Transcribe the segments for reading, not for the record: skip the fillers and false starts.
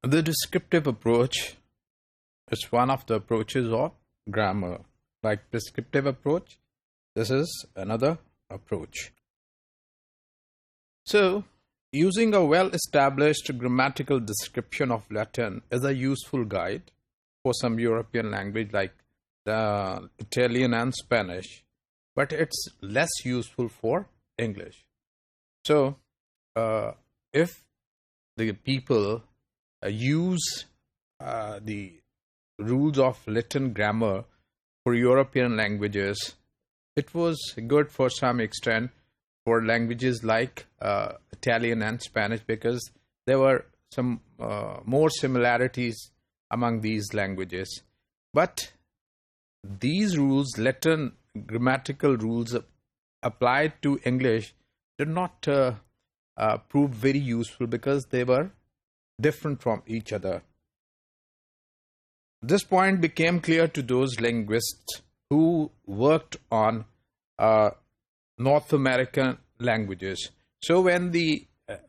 The descriptive approach is one of the approaches of grammar. Like prescriptive approach, this is another approach. So, using a well-established grammatical description of Latin is a useful guide for some European language like the Italian and Spanish, but it's less useful for English. So, if the people use the rules of Latin grammar for European languages, it was good for some extent for languages like Italian and Spanish, because there were some more similarities among these languages. But these rules, Latin grammatical rules applied to English, did not prove very useful because they were different from each other. This point became clear to those linguists who worked on North American languages. So when the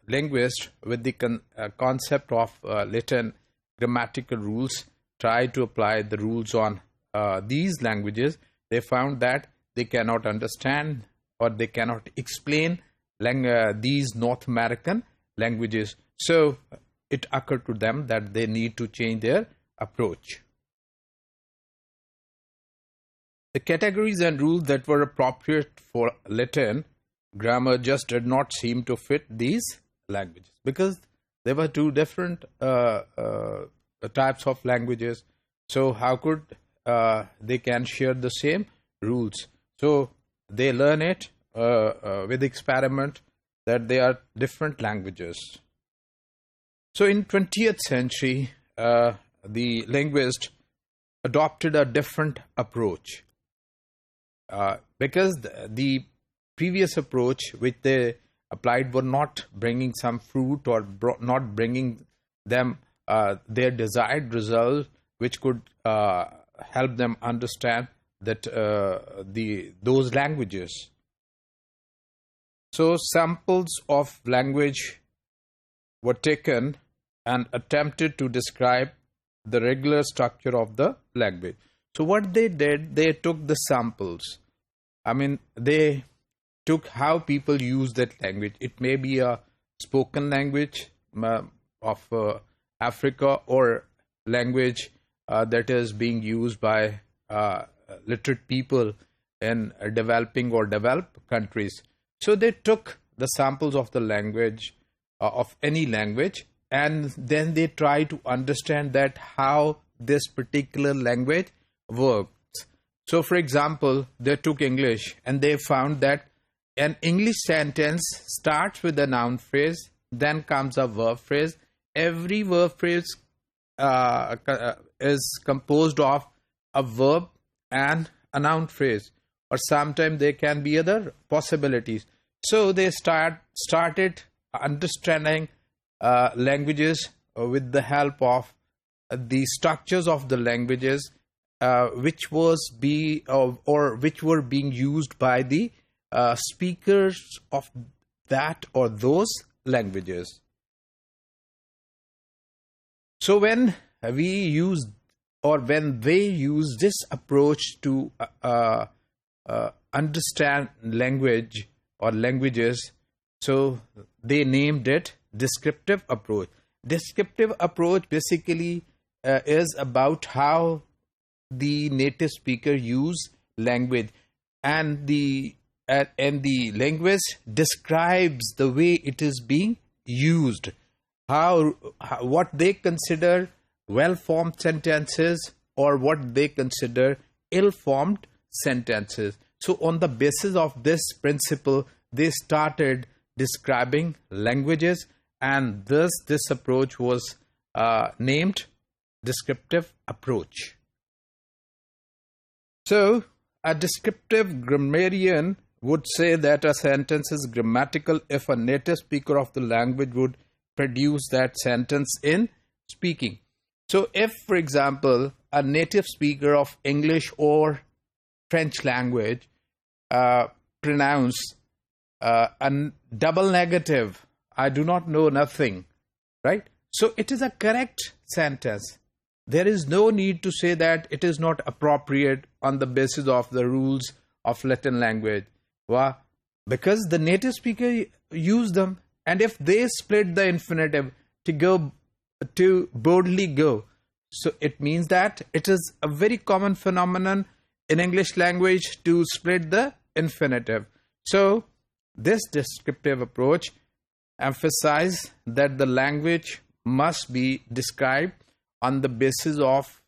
linguists with the concept of Latin grammatical rules tried to apply the rules on these languages, they found that they cannot understand or they cannot explain these North American languages. So it occurred to them that they need to change their approach. The categories and rules that were appropriate for Latin grammar just did not seem to fit these languages, because there were two different types of languages. So how could they can share the same rules? So they learn it with experiment that they are different languages. So in 20th century, the linguist adopted a different approach because the previous approach which they applied were not bringing some fruit or not bringing them their desired result, which could help them understand that those languages. So samples of language were taken and attempted to describe the regular structure of the language. So what they did, they took the samples. I mean, they took how people use that language. It may be a spoken language of Africa, or language that is being used by literate people in developing or developed countries. So they took the samples of the language, of any language, and then they try to understand that how this particular language works. So for example, they took English and they found that an English sentence starts with a noun phrase, then comes a verb phrase. Every verb phrase is composed of a verb and a noun phrase, or sometimes there can be other possibilities. So they started understanding languages with the help of the structures of the languages which were being used by the speakers of that or those languages. So when we use, or when they use this approach to understand language or languages, so they named it descriptive approach. Descriptive approach basically is about how the native speaker use language, and the linguist describes the way it is being used, how what they consider well-formed sentences or what they consider ill-formed sentences. So on the basis of this principle, they started describing languages, and thus this approach was named descriptive approach. So a descriptive grammarian would say that a sentence is grammatical if a native speaker of the language would produce that sentence in speaking. So if, for example, a native speaker of English or French language pronounce a double negative, I do not know nothing, right? So it is a correct sentence. There is no need to say that it is not appropriate on the basis of the rules of Latin language. Why? Because the native speaker use them, and if they split the infinitive to boldly go, so it means that it is a very common phenomenon in English language to split the infinitive. So this descriptive approach emphasizes that the language must be described on the basis of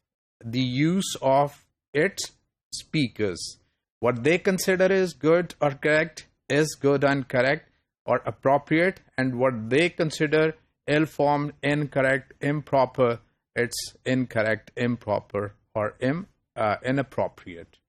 the use of its speakers. What they consider is good or correct is good and correct or appropriate, and what they consider ill-formed, incorrect, improper, it's incorrect, improper, or inappropriate.